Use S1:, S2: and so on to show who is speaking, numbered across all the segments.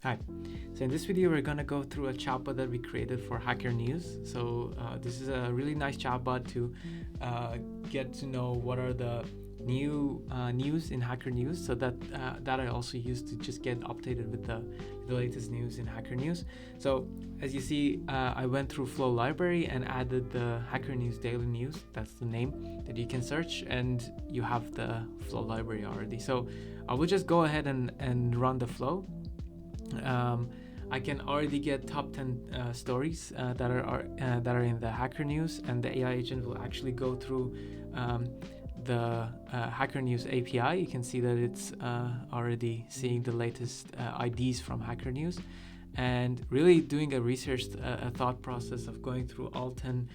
S1: Hi. So in this video, we're going to go through a chatbot that we created for Hacker News. So this is a really nice chatbot to get to know what are the new news in Hacker News. So that I also use to just get updated with the latest news in Hacker News. So as you see, I went through Flow library and added the Hacker News Daily News. That's the name that you can search, and you have the Flow library already. So I will just go ahead and run the Flow. I can already get top 10 stories that are in the Hacker News, and the AI agent will actually go through the Hacker News API. You can see that it's already seeing the latest IDs from Hacker News, and really doing a research, a thought process of going through all 10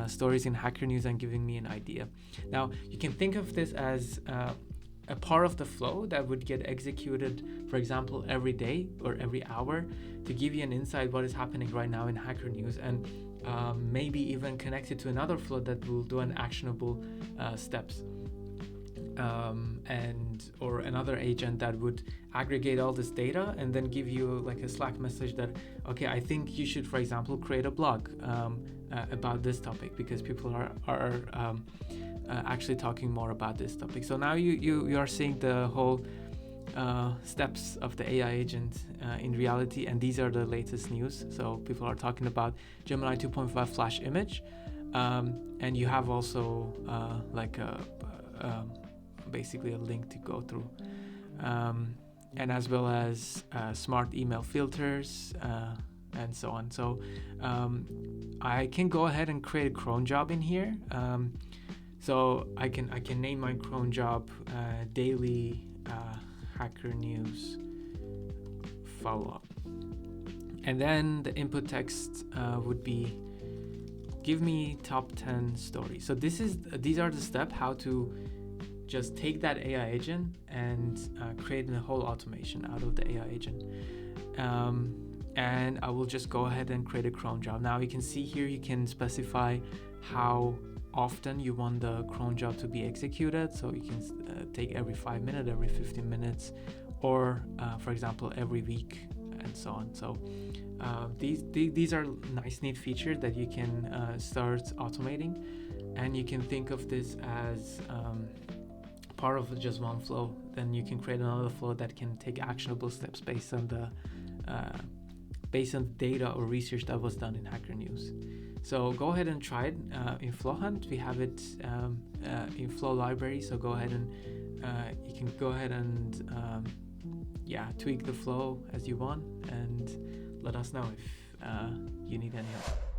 S1: stories in Hacker News and giving me an idea. Now, you can think of this as a part of the flow that would get executed, for example, every day or every hour to give you an insight what is happening right now in Hacker News, and maybe even connect it to another flow that will do an actionable steps, or another agent that would aggregate all this data and then give you like a Slack message that, okay, I think you should, for example, create a blog about this topic because people are actually talking more about this topic. So now you are seeing the whole steps of the AI agent in reality, and these are the latest news. So people are talking about Gemini 2.5 Flash image, and you have also basically a link to go through, and as well as smart email filters and so on. So I can go ahead and create a cron job in here. So I can name my cron job daily Hacker News follow-up, and then the input text would be give me top 10 stories. So these are the steps how to just take that AI agent and create a whole automation out of the AI agent. And I will just go ahead and create a cron job. Now you can see here, you can specify how often you want the cron job to be executed. So you can take every 5 minutes, every 15 minutes, or for example, every week, and so on. So these are nice, neat features that you can start automating, and you can think of this as part of just one flow. Then you can create another flow that can take actionable steps based on the data or research that was done in Hacker News. So go ahead and try it in FlowHunt. We have it in Flow library. So go ahead and you can go ahead and tweak the flow as you want, and let us know if you need any help.